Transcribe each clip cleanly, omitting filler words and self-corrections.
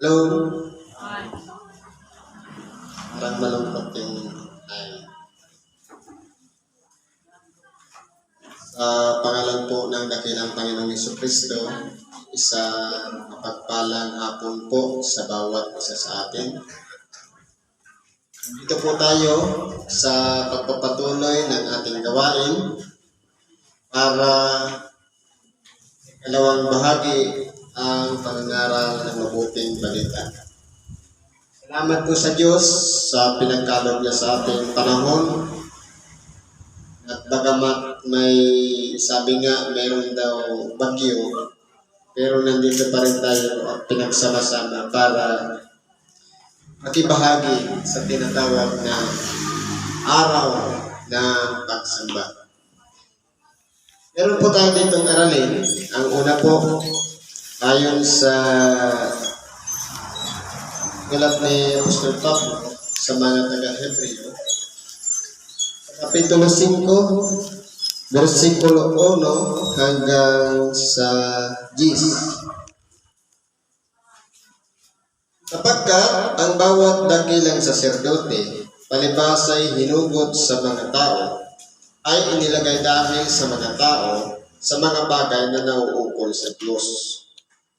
Hello? Parang malungkot yung ay. Sa pangalan po ng dakilang Panginoong Jesucristo, isang mapagpalang hapon po sa bawat isa sa atin. Dito po tayo sa pagpapatuloy ng ating gawain para ikalawang bahagi ang pangangaral ng mabuting balita. Salamat po sa Diyos sa pinagkaloob niya sa ating panahon. At bagamat may sabi nga mayroon daw bagyo, pero nandito pa rin tayo at pinagsama-sama para makibahagi sa tinatawag na araw ng pagsamba. Meron po tayo ditong aralin. Ang una po, ayon sa ulat ni Apostol Pablo sa mga taga-Hebreo, Kapitulo 5, versikulo 1 hanggang sa 10. Sapagkat ang bawat dakilang saserdote, palibasay hinugot sa mga tao, ay inilagay dahil sa mga tao sa mga bagay na nauukol sa Diyos,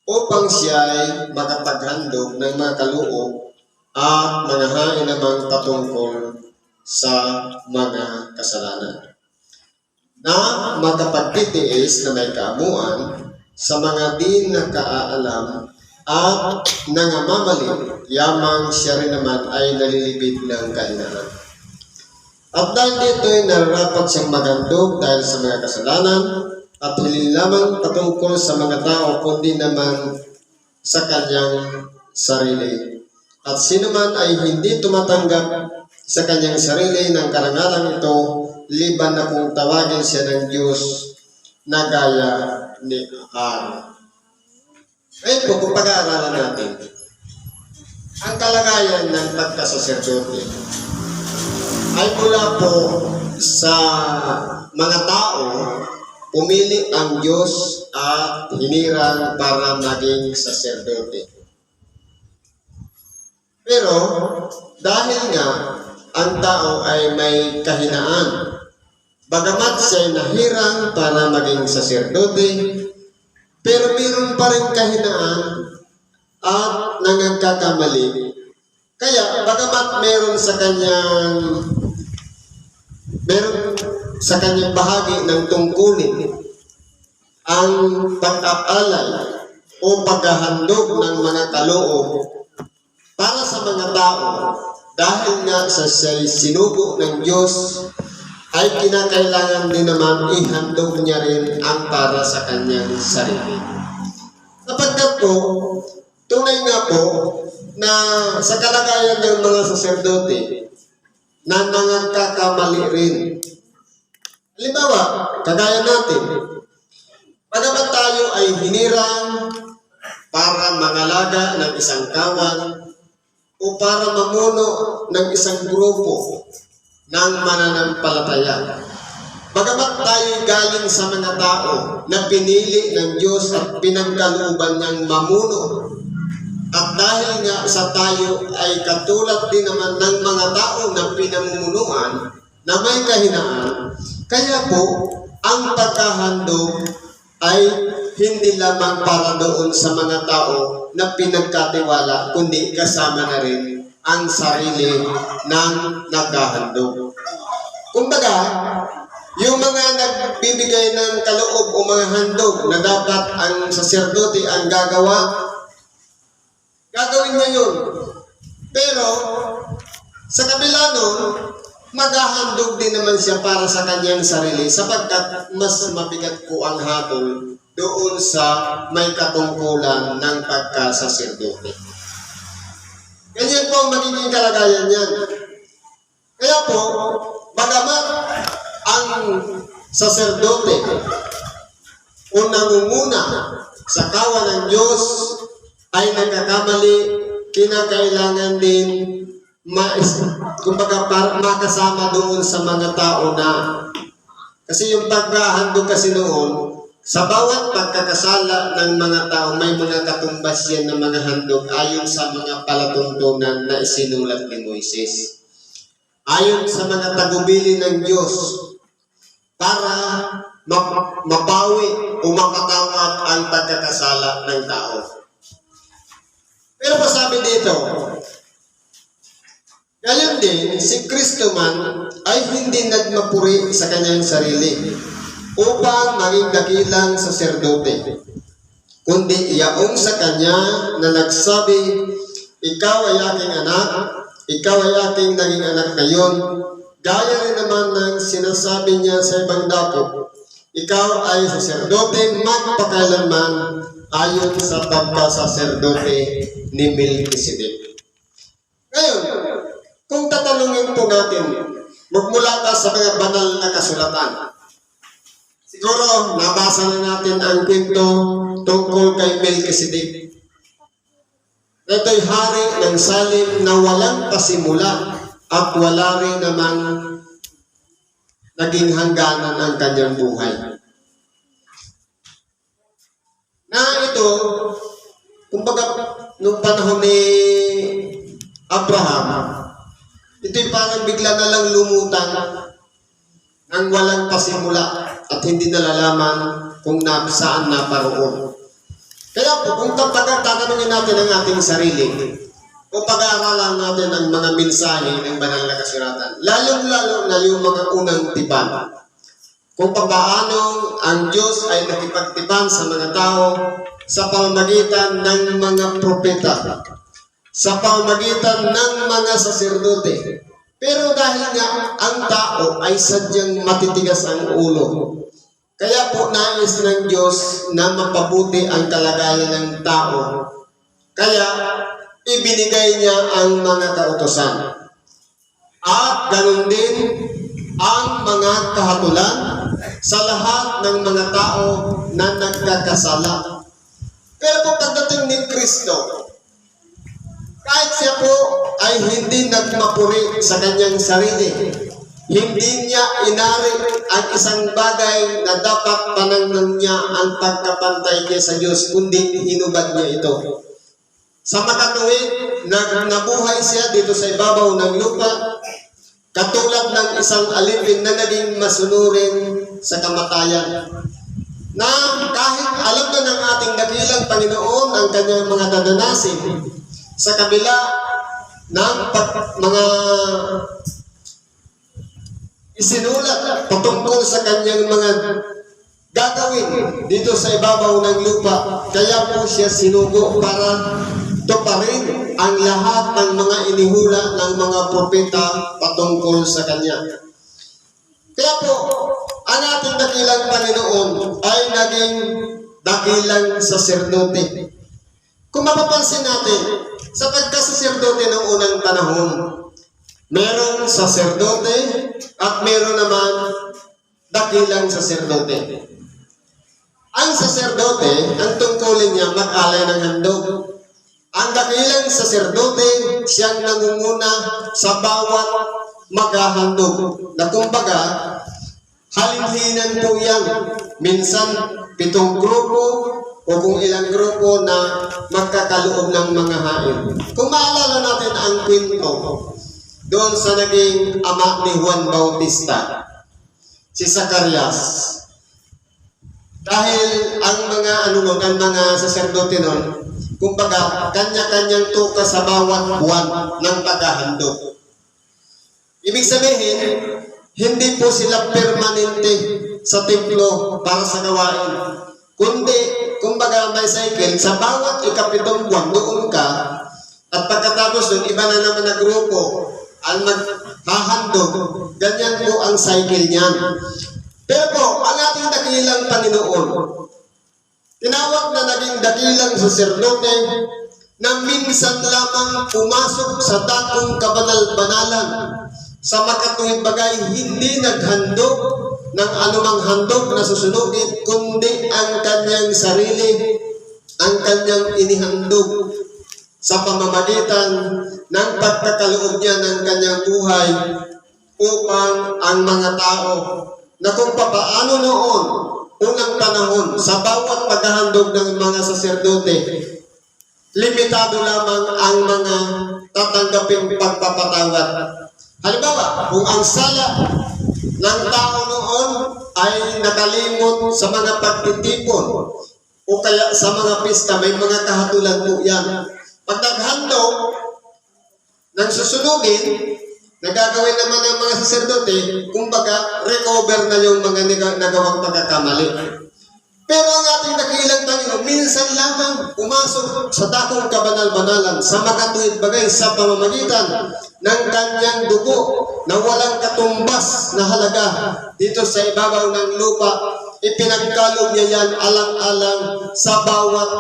upang siya ay makapaghandog ng mga kaloob at mga hain namang patungkol sa mga kasalanan, na makapagtitiis na may kaamuan sa mga di nakaalam at nangamamali, yamang siya rin naman ay nalilibid ng kahinaan. At dahil dito ay nararapat siyang maghandog dahil sa mga kasalanan, at hindi lamang patungkol sa mga tao, kundi naman sa kanyang sarili. At sino man ay hindi tumatanggap sa kanyang sarili ng karangalan ito, liban na kung tawagin siya ng Diyos na gaya ni Aaron. Ngayon po, kung pag-aaralan natin, ang kalagayan ng pagkasaserdote ay mula po sa mga tao, pumili ang Diyos at hinirang para maging saserdote. Pero dahil nga ang tao ay may kahinaan, bagamat siya nahirang para maging saserdote, pero mayroon pa rin kahinaan at nangagkakamali. Kaya bagamat meron sa kanyang bahagi ng tungkulin ang pag-aalay o paghahandog ng mga kaloob para sa mga tao, dahil nga sa siya'y sinugo ng Diyos, ay kinakailangan din naman ihandog niya rin ang para sa kanyang sarili. Sapagkat po, tunay nga po na sa kalagayan ng mga saserdote na nangangkakamali rin. Halimbawa, kagaya natin, pagamat tayo ay hinirang para mangalaga ng isang kawan o para mamuno ng isang grupo ng mananampalataya, bagamat tayo galing sa mga tao na pinili ng Diyos at pinagkalooban niyang mamuno, at dahil nga sa tayo ay katulad din naman ng mga tao na pinamumunuan na may kahinaan, kaya po ang pagkahandog ay hindi lamang para doon sa mga tao na pinagkatiwala, kundi kasama na rin ang sarili ng naghahandog. Kumbaga, yung mga nagbibigay ng kaloob o mga handog na dapat ang saserdote ang gagawin niya yun. Pero, sa kabila nun, maghahandog din naman siya para sa kanyang sarili, sapagkat mas mabigat po ang hatol doon sa may katungkulan ng pagkasaserdote. Ganyan po ang magiging kalagayan niyan. Kaya po, bagamat ang saserdote o nangunguna sa kawan ng Diyos ay nagkakamali, kinakailangan din kumbaga makasama doon sa mga tao na, kasi yung paghahandog kasi noon, Sa bawat pagkakasala ng mga tao, may mga katumbas yan ng mga handog ayon sa mga palatuntunan na isinulat ni Moises. Ayon sa mga tagubili ng Diyos para mabawi o mapatawad ang pagkakasala ng tao. Pero pasabi dito, ngayon din, si Kristo man ay hindi nagmapuri sa kanyang sarili upang maging dakilang saserdote, kundi iyaong sa kanya na nagsabi, ikaw ay aking anak, ikaw ay aking naging anak ngayon, gaya rin naman ng sinasabi niya sa ibang dako, ikaw ay saserdote magpakailanman ayon sa pagkasaserdote ni Melchizedek. Ngayon, kung tatanungin po natin, magmula ka sa mga banal na kasulatan, siguro nabasa na natin ang kwento tungkol kay Melchizedek. Ito'y hari ng Salem na walang pasimula at wala rin namang naging hangganan ng kanyang buhay. Na ito, kumbaga, nung panahon ni Abraham, ito'y parang bigla na lang lumutang ng walang pasimula at hindi nalalaman kung saan naparoon. Kaya po, kung tatanungin natin ang ating sarili, o pag-aaralan natin ang mga mensahe ng banal na kasulatan, lalong-lalo na yung mga unang tipan, kung paano ang Diyos ay nakipagtipan sa mga tao sa pamamagitan ng mga propeta, sa pamamagitan ng mga saserdote. Pero dahil nga ang tao ay sadyang matitigas ang ulo, kaya po nais ng Diyos na mapabuti ang kalagayan ng tao. Kaya ibinigay niya ang mga kautusan. At ganun din ang mga kahatulan sa lahat ng mga tao na nagkakasala. Pero po pagdating ni Kristo, kahit siya po ay hindi nagmapuri sa kanyang sarili, hindi niya inari ang isang bagay na dapat panangnan niya ang pagkapantay niya sa Diyos, kundi hinubad niya ito. Sa makatuwid, nabuhay siya dito sa ibabaw ng lupa, katulad ng isang alipin na naging masunurin sa kamatayan. Na kahit alam na ng ating dakilang Panginoon ang kanyang mga dadanasin, sa kabila ng mga isinulat patungkol sa kanyang mga gagawin dito sa ibabaw ng lupa, kaya po siya sinugo para tuparin ang lahat ng mga inihula ng mga propeta patungkol sa kanya. Kaya po, ang ating dakilang Panginoon ay naging dakilang saserdote. Kung mapapansin natin, sa pagkasaserdote ng unang panahon, merong saserdote at meron naman dakilang saserdote. Ang saserdote, ang tungkulin niya mag-alay ng handog. Ang dakilang saserdote, siyang nangunguna sa bawat maghahandog. Na kumbaga, halimhinan po yan. Minsan, 7 grupo o kung ilang grupo na magkakaloob ng mga hain. Kung maalala natin ang kwento doon sa naging ama ni Juan Bautista, si Zacarias. Dahil ang mga saserdote noon, kumbaga, kanya-kanyang tuka sa bawat buwan ng paghahandog. Ibig sabihin, hindi po sila permanente sa templo para sa gawain. Kundi, kumbaga may cycle, sa bawat ikapitong buwan doon ka, at pagkatapos doon, iba na naman na grupo ang maghahandog. Ganyan po ang cycle niyan. Pero po, ang ating dakilang Panginoon, tinawag na naging dakilang saserdote na minsan lamang pumasok sa dakong kabanal-banalan. Sa makatuwid bagay, hindi naghandog ng anumang handog na susunugin, kundi ang kanyang sarili, ang kanyang inihandog sa pamamagitan ng pagkakaloob niya ng kanyang buhay upang ang mga tao na kung papaano noon unang panahon, sa bawat paghahandog ng mga saserdote, limitado lamang ang mga tatanggaping pagpapatawad. Halimbawa, kung ang sala ng tao noon ay nakalimot sa mga pagtitipon o kaya sa mga pista, may mga kahatulan po yan. Pag naghandog ng susunugin, nagagawin naman ng mga saserdote, kumbaga, recover na yung mga nagawang pagkakamali. Pero ang ating dakilang Panginoon, minsan lamang pumasok sa dakong kabanal-banalan, sa makatuwid bagay, sa pamamagitan ng kanyang dugo na walang katumbas na halaga dito sa ibabaw ng lupa. Ipinagkalog niya yan alang-alang sa bawat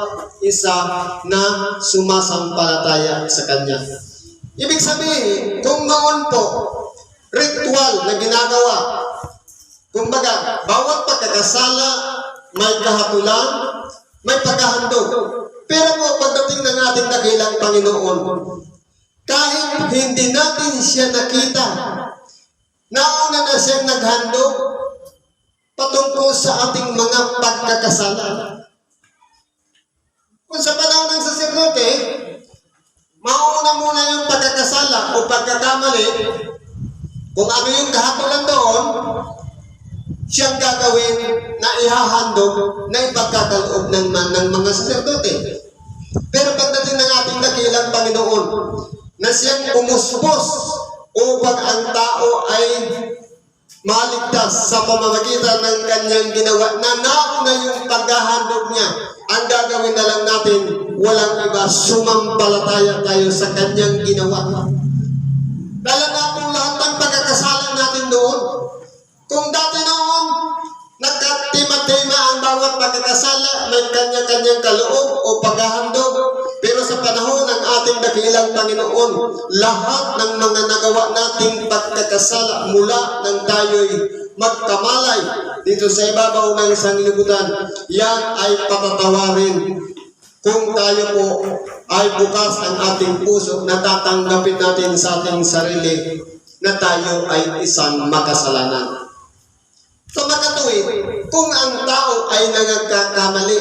isa na sumasampalataya sa kanya. Ibig sabihin, kung noon po, ritual na ginagawa, kumbaga, bawat pagkakasala, may kahatulan, may paghahandog. Pero po, pagdating ng ating dakilang Panginoon, kahit hindi natin siya nakita, nauna na siyang naghandog patungkol sa ating mga pagkakasala. Kung sa panahon ng saserdote, mauna muna yung pagkakasala o pagkakamali, kung ano yung kahatulan doon, siyang gagawin na ihahandog na ipagkakaloob ng mga saserdote. Pero pagdating ng ating dakilang Panginoon, na siyang umuspos upang ang tao ay maligtas sa pamamagitan ng kanyang ginawa, na nauna yung paghahandog niya, ang gagawin na lang natin, walang iba, sumampalataya tayo sa kanyang ginawa. Dala natin lahat ng pagkakasala natin doon. Kung dati noon, nagkatima-tima ang bawat pagkakasala, may kanya-kanyang kaloob o paghahandog. Pero sa panahon ng ating dakilang Panginoon, lahat ng mga nagawa nating pagkakasala mula nang tayo'y magkamalay dito sa ibabaw ng sanglibutan, yan ay patatawarin. Kung tayo po ay bukas ang ating puso, natatanggapin natin sa ating sarili na tayo ay isang makasalanan. Sa makatuwid, kung ang tao ay nagkakamali,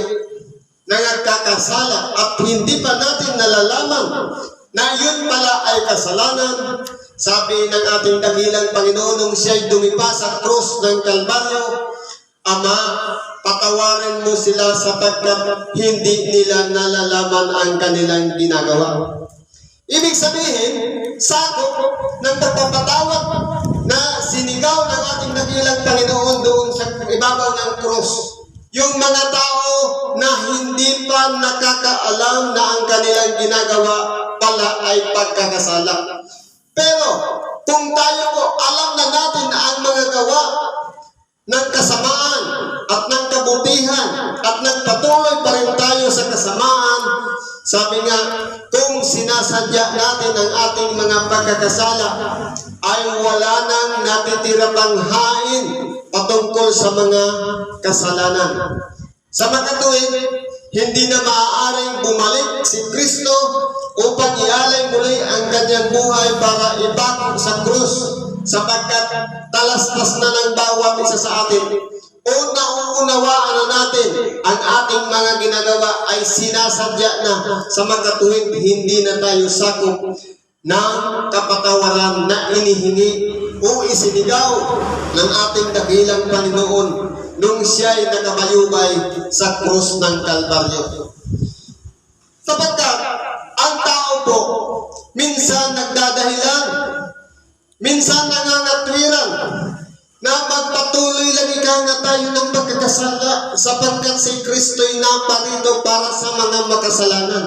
nagkakasala, at hindi pa natin nalalaman na yun pala ay kasalanan, sabi ng ating dakilang Panginoon nung siya'y dumipa sa krus ng Kalbaryo, Ama, patawarin mo sila sapagkat hindi nila nalalaman ang kanilang ginagawa. Ibig sabihin, sakop ng pagpapatawad na sinigaw ng ating dakilang Panginoon doon sa ibabaw ng krus. Yung mga tao na hindi pa nakakaalam na ang kanilang ginagawa pala ay pagkakasala. Pero kung tayo po alam na natin na ang mga gawa ng kasamaan at ng kabutihan at nagpatuloy pa rin tayo sa kasamaan, sabi nga, kung sinasadya natin ang ating mga pagkakasala, ay wala nang natitira pang hain patungkol sa mga kasalanan. Sa makatuwid, hindi na maaaring bumalik si Kristo upang ialay muli ang kanyang buhay para ibako sa krus, sapagkat talastas na ng bawat isa sa atin. O nauunawaan na natin ang ating mga ginagawa ay sinasadya na sa makatuwid, hindi na tayo sakop ng kapatawaran na inihingi o isinigaw ng ating dakilang Panginoon nung siya'y nakabayubay sa krus ng Kalbaryo. Sapagkat ang tao po minsan nagdadahilan, minsan nangangatwiran na magpatuloy lang nga tayo ng pagkakasala sapagkat si Kristo'y naparito para sa mga makasalanan.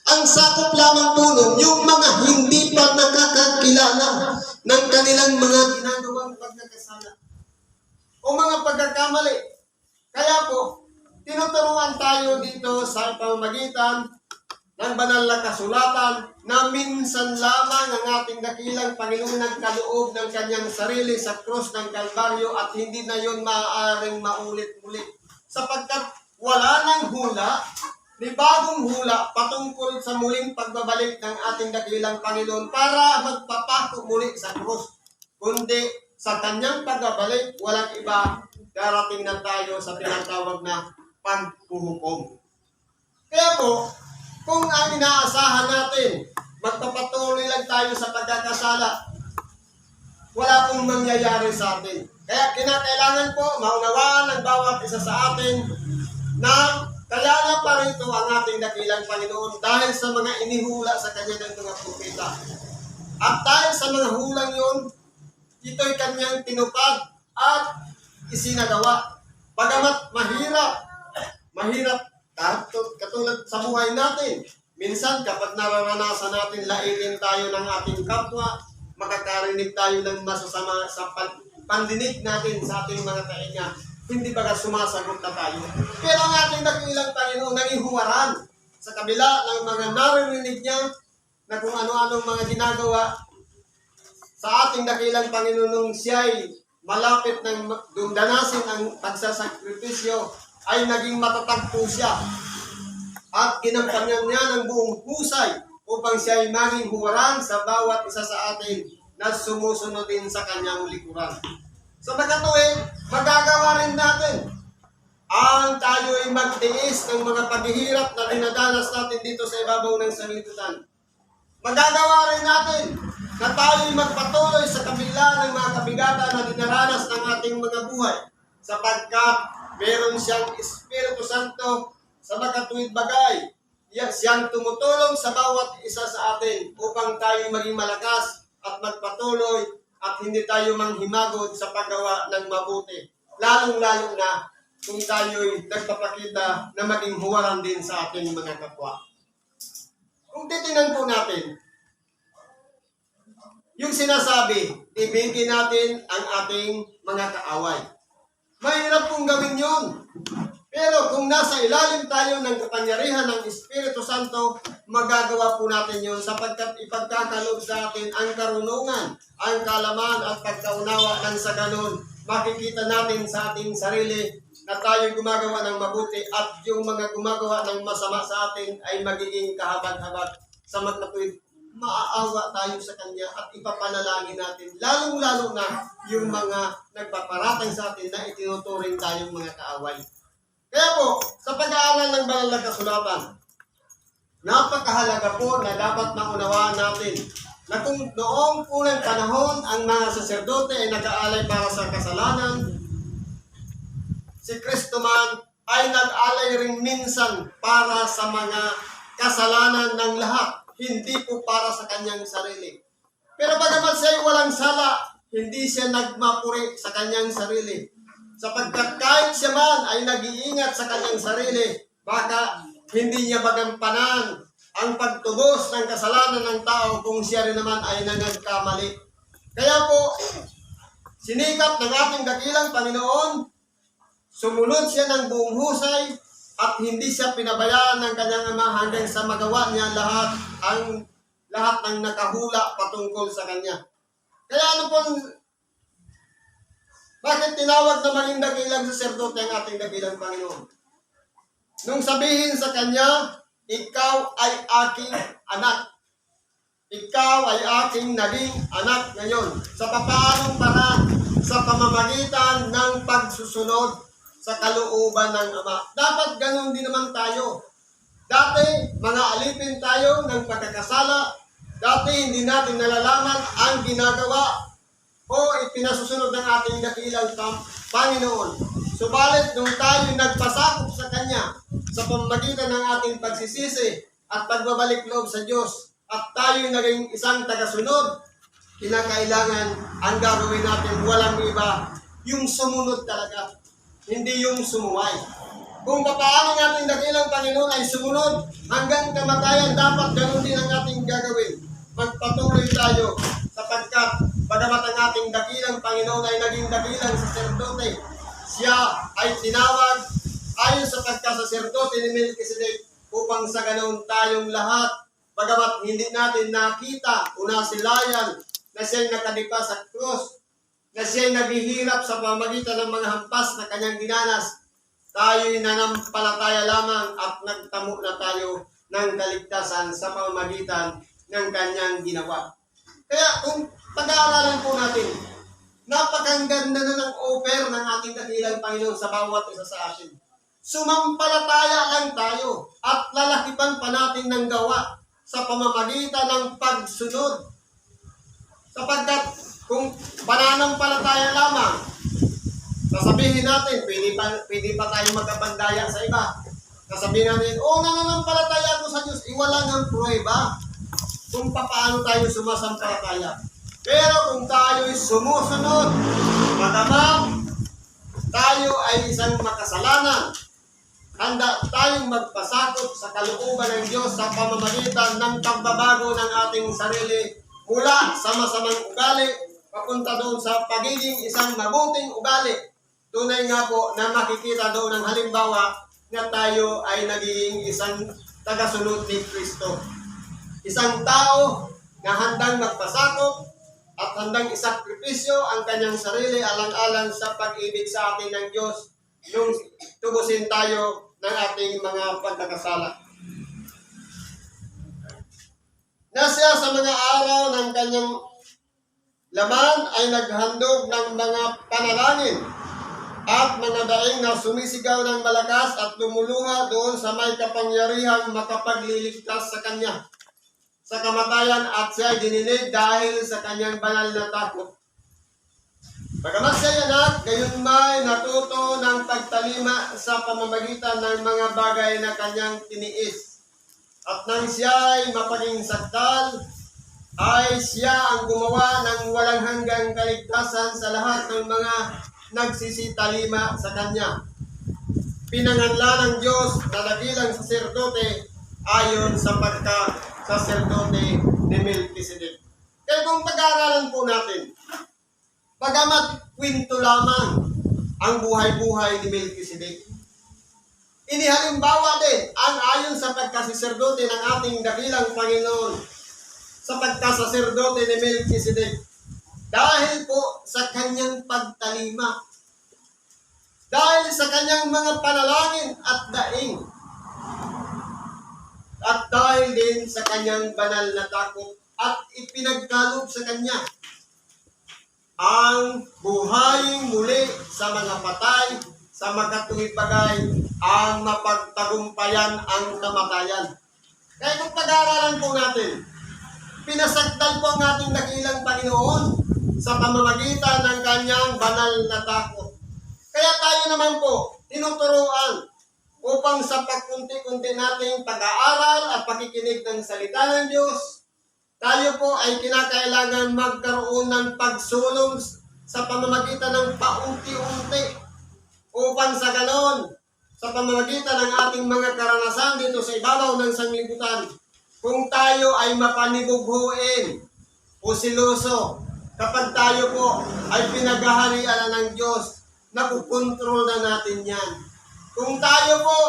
Ang sakop lamang po nun, yung mga hindi pa nakakakilala ng kanilang mga ginagawang pagkakasala o mga pagkakamali. Kaya po, tinuturuan tayo dito sa pamamagitan ng banal na kasulatan na minsan lamang ang ating dakilang Panginoon nagkaloob ng kanyang sarili sa krus ng Kalbaryo at hindi na yun maaaring maulit-ulit. Sapagkat wala nang hula, ni bagong hula patungkol sa muling pagbabalik ng ating dakilang Panginoon para magpapako muli sa krus. Kundi sa kanyang pagbabalik, walang iba darating na tayo sa tinatawag na paghuhukom. Kaya po, kung ang inaasahan natin, magpapatuloy lang tayo sa pagkakasala, wala pong mangyayari sa atin. Kaya kinakailangan po maunawaan ng bawat isa sa atin na kaya nga pa rito ang ating dakilang Panginoon dahil sa mga inihula sa Kanya ng mga propeta. At dahil sa mga hulang yun, ito'y Kanyang tinupad at isinagawa. Bagamat mahirap katulad sa buhay natin. Minsan kapag nararanasan natin lailin tayo ng ating kapwa, makakarinig tayo ng masasama sa pandinig natin sa ating mga tainga. Hindi baga sumasagot na tayo. Pero ang ating dakilang Panginoon naging huwaran sa kabila ng mga narinig niya na kung ano-anong mga ginagawa sa ating dakilang Panginoon nung siya'y malapit ng dumdanasin ang pagsasakripisyo ay naging matatag po siya at ginampanyan niya ng buong husay upang siya'y maging huwaran sa bawat isa sa atin na sumusunod din sa kanyang likuran. Sa pagkatuwid, magagawa rin natin ang tayo'y magtiis ng mga paghihirap na dinadanas natin dito sa ibabaw ng sanlibutan. Magagawa rin natin na tayo'y magpatuloy sa kabila ng mga kabigatan na dinaranas ng ating mga buhay sapagkat meron siyang Espiritu Santo sa makatuwid bagay. Siyang tumutulong sa bawat isa sa atin upang tayo'y maging malakas at magpatuloy at hindi tayo manghimagod sa paggawa ng mabuti. Lalong-lalo na kung tayo'y nagpapakita na maging huwaran din sa ating mga kapwa. Kung titingnan po natin, yung sinasabi, ibigin natin ang ating mga kaaway. Mahirap pong gawin yun. Pero kung nasa ilalim tayo ng kapangyarihan ng Espiritu Santo, magagawa po natin yun sapagkat ipagkakalob sa atin ang karunungan, ang kalaman at pagkaunawa ng sa ganun. Makikita natin sa ating sarili na tayo gumagawa ng mabuti at yung mga gumagawa ng masama sa atin ay magiging kahabag-habag sa magkatuwid. Maaawa tayo sa Kanya at ipapanalangin natin, lalong-lalo na yung mga nagpaparatang sa atin na itinuturing tayong mga kaaway. Kaya po, sa pag-aaral ng banal na kasulatan, napakahalaga po na dapat maunawaan natin na kung noong unang panahon ang mga saserdote ay nag-aalay para sa kasalanan, si Kristo man ay nag-alay rin minsan para sa mga kasalanan ng lahat, hindi po para sa kanyang sarili. Pero bagamat siya ay walang sala, hindi siya nagmapuri sa kanyang sarili. Sapagkat kahit siya man ay nag-iingat sa kanyang sarili, baka hindi niya bagampanan ang pagtubos ng kasalanan ng tao kung siya rin naman ay nagkamali. Kaya po, sinikap ng ating dakilang Panginoon, sumunod siya ng buong husay at hindi siya pinabayaan ng kanyang ama hanggang sa magawa niya lahat ng nakahula patungkol sa kanya. Kaya ano po, bakit tinawag na maging dakilang saserdote ang ating dakilang Panginoon? Nung sabihin sa kanya, ikaw ay aking anak. Ikaw ay aking naging anak ngayon. Sa papaanong paraan? Sa pamamagitan ng pagsusunod sa kalooban ng Ama. Dapat ganun din naman tayo. Dati, mga alipin tayo ng pagkakasala. Dati, hindi natin nalalaman ang ginagawa o ipinasusunod ng ating dakilang Panginoon. Subalit, nung tayo nagpasakop sa Kanya sa pamamagitan ng ating pagsisisi at pagbabalik loob sa Diyos at tayo naging isang tagasunod, kinakailangan ang gagawin natin walang iba, yung sumunod talaga, hindi yung sumuway. Kung paano ng ating dakilang Panginoon ay sumunod hanggang kamatayan, dapat ganun din ang ating gagawin. Magpatuloy tayo sapagkat bagamat ang ating dakilang Panginoon ay naging dakilang saserdote, siya ay tinawag ayon sa pagkasaserdote ni Melchizedek upang sa ganun tayong lahat, bagamat hindi natin nakita o nasilayan na siya'y nakadipa sa krus, na siya'y naghihirap sa pamamagitan ng mga hampas na kanyang dinanas, tayo'y nanampalataya lamang at nagtamo na tayo ng kaligtasan sa pamamagitan ng kanyang ginawa. Kaya kung pag-aaralan po natin, Napakaganda na ng offer ng ating dakilang Panginoon sa bawat isa sa atin. Sumampalataya lang tayo at lalakipan pa natin ng gawa sa pamamagitan ng pagsunod. Sapagkat kung pananampalataya lamang, sasabihin natin, pwede pa tayo magkapandaya sa iba. Sasabihin natin, nananampalataya ako sa Diyos, wala ng pruweba kung paano tayo sumasampalataya. Pero kung tayo ay sumusunod, magamang tayo ay isang makasalanan, handa tayong magpasakop sa kalooban ng Diyos sa pamamagitan ng pagbabago ng ating sarili mula sa masamang ugali papunta doon sa pagiging isang mabuting ugali. Tunay nga po na makikita doon ang halimbawa na tayo ay naging isang tagasunod ni Kristo. Isang tao na handang magpasakop at handang isakripisyo ang kanyang sarili alang-alang sa pag-ibig sa atin ng Diyos nung tubusin tayo ng ating mga pagkakasala. Na siya sa mga araw ng kanyang laman ay naghandog ng mga panalangin at mga daing na sumisigaw ng malakas at lumuluha doon sa may kapangyarihang makapagliligtas sa kanya sa kamatayan, at siya ay dininig dahil sa kanyang banal na takot. Bagamat siya anak, gayon may natuto ng pagtalima sa pamamagitan ng mga bagay na kanyang tiniis. At nang siya ay mapaging sakdal, ay siya ang gumawa ng walang hanggang kaligtasan sa lahat ng mga nagsisitalima sa kanya. Pinanganla ng Diyos na dakilang saserdote ayon sa pagka-saserdote ni Melchizedek. Kaya kung pag-aaralan po natin, bagamat kwento lamang ang buhay-buhay ni Melchizedek, inihalimbawa din ang ayon sa pagka-saserdote ng ating dakilang Panginoon sa pagka-saserdote ni Melchizedek. Dahil po sa kanyang pagtalima, dahil sa kanyang mga panalangin at daing, at dahil din sa kanyang banal na takot, at ipinagkaloob sa kanya ang buhayin muli sa mga patay, sa makatuwid bagay, ang mapagtagumpayan ang kamatayan. Kaya kung pag-aaralan po natin, pinasagdal po ang ating dakilang Panginoon sa pamamagitan ng kanyang banal na takot. Kaya tayo naman po, tinuturuan upang sa pagkunti-kunti nating pag-aaral at pakikinig ng salita ng Diyos, tayo po ay kinakailangan magkaroon ng pagsulong sa pamamagitan ng paunti-unti upang sa ganon, sa pamamagitan ng ating mga karanasan dito sa ibabaw ng sanglibutan, kung tayo ay mapanibughuin o siloso, kapag tayo po ay pinaghaharian ng Diyos, nakukontrol na natin yan. Kung tayo po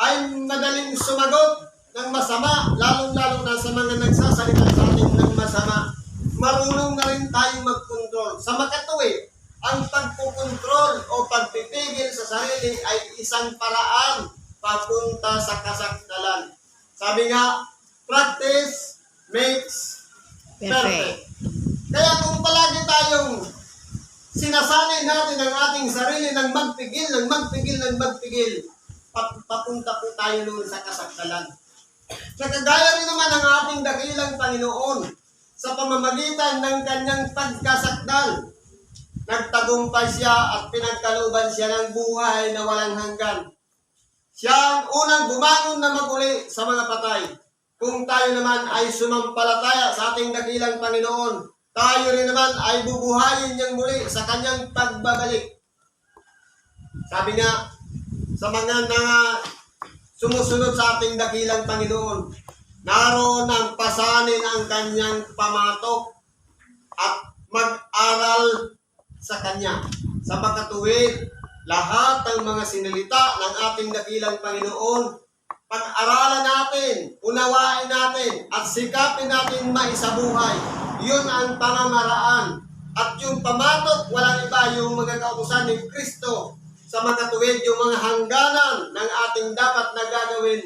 ay madaling sumagot ng masama, lalong-lalo na sa mga nagsasalita sa atin ng masama, marunong na rin tayong mag-control. Sa makatuwid, ang pagpukontrol o pagpipigil sa sarili ay isang paraan papunta sa kasakdalan. Sabi nga, practice makes perfect. Kaya kung palagi tayong sinasanay natin ang ating sarili ng magpigil, papunta po tayo noon sa kasakdalan. Nakagaya rin naman ang ating dakilang Panginoon sa pamamagitan ng kanyang pagkasakdal. Nagtagumpay siya at pinagkalooban siya ng buhay na walang hanggan. Siya ang unang bumangon na maguli sa mga patay. Kung tayo naman ay sumampalataya sa ating dakilang Panginoon, tayo rin naman ay bubuhayin niyang muli sa kanyang pagbabalik. Sabi nga, sa mga sumusunod sa ating dakilang Panginoon, naroon ang pasanin ang kanyang pamatok at mag-aral sa kanya. Sa makatuwid, lahat ng mga sinalita ng ating dakilang Panginoon, pag-aralan natin, unawain natin, at sikapin natin maisabuhay. Yun ang pamamaraan. At yung pamatok, walang iba, yung mga kautusan ni Kristo. Sa makatuwid, yung mga hangganan ng ating dapat na gagawin.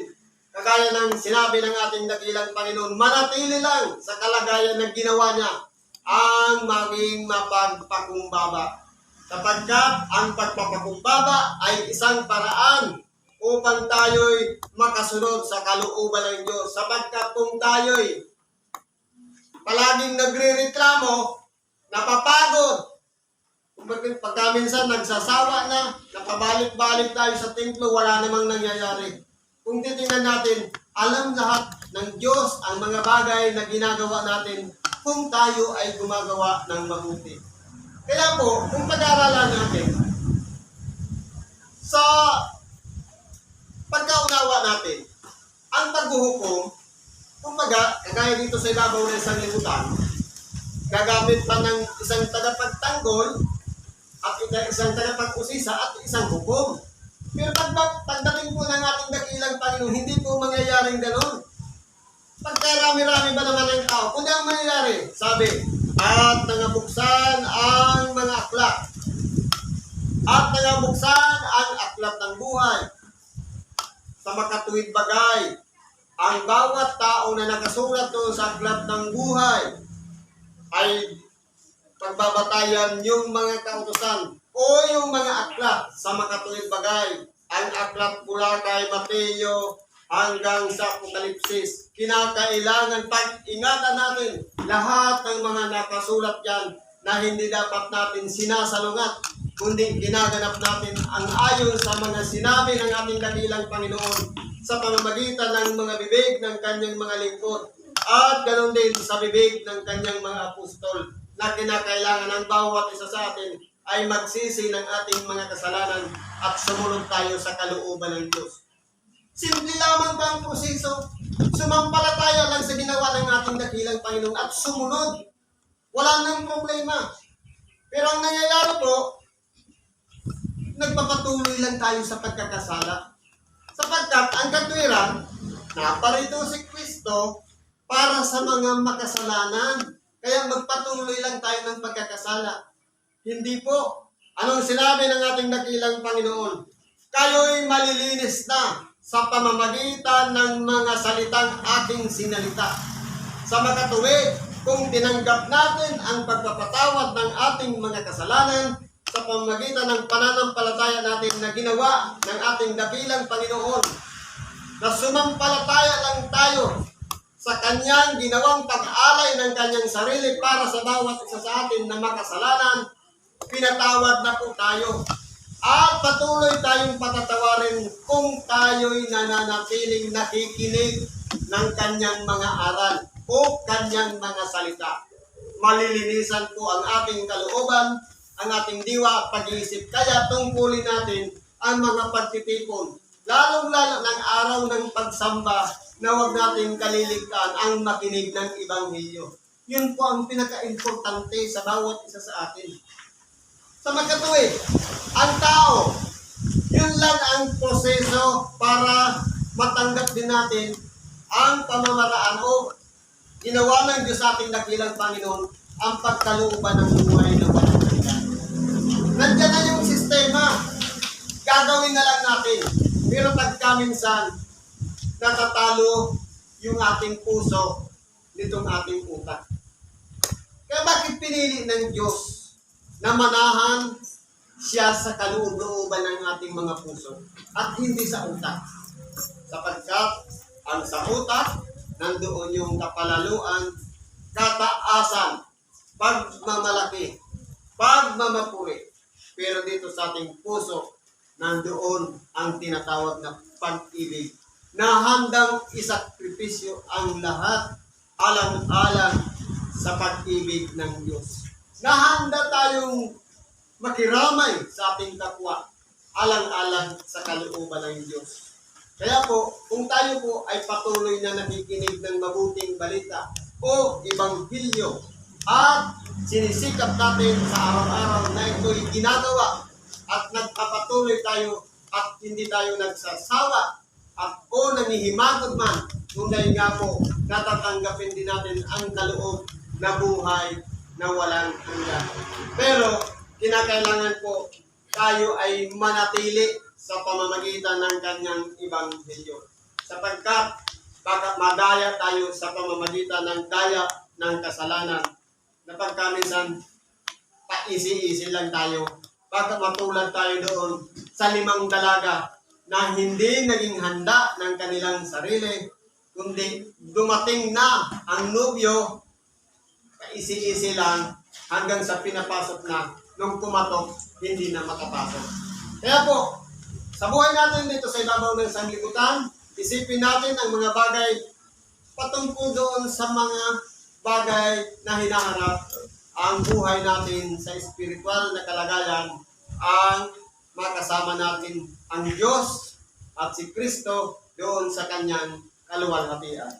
Kagaya ng sinabi ng ating dakilang Panginoon, manatili lang sa kalagayan na ginawa niya. ang maging mapagpakumbaba. Sapagkat ang pagpapakumbaba ay isang paraan upang tayo'y makasunod sa kalooban ng Diyos. Sapagkat kung tayo'y palaging nagre-reklamo, napapagod, pagka minsan nagsasawa na, napabalik-balik tayo sa templo, wala namang nangyayari. Kung titingnan natin, alam lahat ng Diyos ang mga bagay na ginagawa natin kung tayo ay gumagawa ng mabuti. Kaya po, kung pag-aaralan natin, sa pagkaunawa natin, ang paghuhukom, kumbaga, kagaya dito sa ibabaw ng isang libutan, gagamit pa ng isang tagapagtanggol at isang tagapag-usisa at isang hukom. Pero pagdating po ng ating dakilang Panginoon, hindi po mangyayaring ganon. Pagkarami-rami ba naman ng tao, kung ang mangyayari, sabi, at nangabuksan ang mga aklat. At nangabuksan ang aklat ng buhay. Sa makatuwid bagay, ang bawat tao na nakasulat doon sa aklat ng buhay ay pagbabatayan yung mga kautusan o yung mga aklat sa makatuwid bagay. Ang aklat mula kay Mateo hanggang sa Apokalipsis. Kinakailangan pag-ingatan natin lahat ng mga nakasulat yan na hindi dapat natin sinasalungat, kundi ginaganap natin ang ayon sa mga sinabi ng ating dakilang Panginoon sa pamamagitan ng mga bibig ng kanyang mga lingkod at ganoon din sa bibig ng kanyang mga apostol na kinakailangan ng bawat isa sa atin ay magsisi ng ating mga kasalanan at sumunod tayo sa kalooban ng Diyos. Simple lamang ba ang proseso? Sumampalataya lang sa ginawa ng ating dakilang Panginoon at sumunod. Wala nang problema. Pero ang nangyayari po, nagpapatuloy lang tayo sa pagkakasala. Sapagkat ang katwiran, naparito si Kristo para sa mga makasalanan. Kaya magpatuloy lang tayo ng pagkakasala. Hindi po. Anong sinabi ng ating dakilang Panginoon? Kayo'y malilinis na sa pamamagitan ng mga salitang aking sinalita. Sa makatuwid, kung tinanggap natin ang pagpapatawad ng ating mga kasalanan sa pamamagitan ng pananampalataya natin na ginawa ng ating dakilang Panginoon, na sumampalataya lang tayo sa kanyang ginawang pag-alay ng kanyang sarili para sa bawat isa sa atin na makasalanan, pinatawad na po tayo. At patuloy tayong patatawarin kung tayo'y nananatiling nakikinig ng kanyang mga aral o kanyang mga salita. Malilinisan po ang ating kalooban, ang ating diwa at pag-iisip. Kaya tungkulin natin ang mga pagtitipon, lalong-lalo ng araw ng pagsamba na huwag natin kaliligtaan ang makinig ng Ebanghelyo. Yun po ang pinaka-importante sa bawat isa sa atin. Sa magkatuwid, ang tao, yun lang ang proseso para matanggap din natin ang pamamaraan o ginawa ng Diyos sa ating dakilang Panginoon ang pagkalooban ng buhay na walang hanggan. Nandiyan na yung sistema. Gagawin na lang natin. Pero pagka minsan, natatalo yung ating puso nitong ating utak. Kaya bakit pinili ng Diyos na manahan siya sa kaloob-looban ng ating mga puso at hindi sa utak? Sapagkat ang sa utak, nandoon yung kapalaluan, kataasan, pagmamalaki, pagmamapuri. Pero dito sa ating puso, nandoon ang tinatawag na pag-ibig na handang isakripisyo ang lahat alang-alang sa pag-ibig ng Diyos. Nahanda tayong makiramay sa ating kapwa alang-alang sa kalooban ng Diyos. Kaya po, kung tayo po ay patuloy na nakikinig ng mabuting balita o Ebanghelyo at sinisikap natin sa araw-araw na ito'y ginagawa at nagpapatuloy tayo at hindi tayo nagsasawa at o nanghihimagod man, kundi nga po natatanggapin din natin ang kaloob na buhay na walang hanggan. Pero kinakailangan po tayo ay manatili sa pamamagitan ng kanyang Ebanghelyo. Sapagkat baka madaya tayo sa pamamagitan ng daya ng kasalanan na pagkaminsan pa-easy-easy lang tayo. Baka matulad tayo doon sa 5 dalaga na hindi naging handa ng kanilang sarili, kundi dumating na ang nobyo, pa-easy-easy lang hanggang sa pinapasok na, nung pumatok, hindi na makapasok. Kaya po, sa buhay natin dito sa ibabaw ng sanglibutan, isipin natin ang mga bagay patungkol doon sa mga bagay na hinaharap ang buhay natin sa spiritual na kalagayan, ang makasama natin ang Diyos at si Kristo doon sa kanyang kaluwalhatian.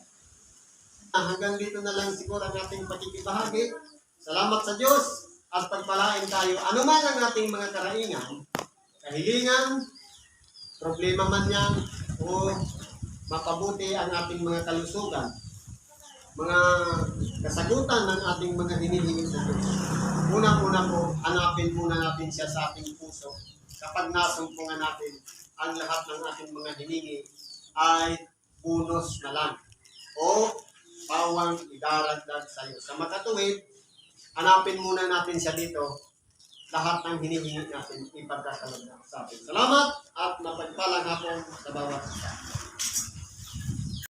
Hanggang dito na lang siguro ang ating pakikibahagi. Salamat sa Diyos at pagpalain tayo. Ano man ang ating mga karaingan, kahilingan, problema man yan, o mapabuti ang ating mga kalusugan, mga kasagutan ng ating mga hinihingi sa Diyos. Unang-una po, hanapin muna natin siya sa ating puso. Kapag nasumpungan natin, ang lahat ng ating mga hiningi ay bonus na lang o pawang idaragdag sa iyo. Sa makatuwid, hanapin muna natin siya dito. Lahat ng hinihingi natin ipagkakalagdag sa atin. Salamat at mapagpalang hapon sa bawat isa.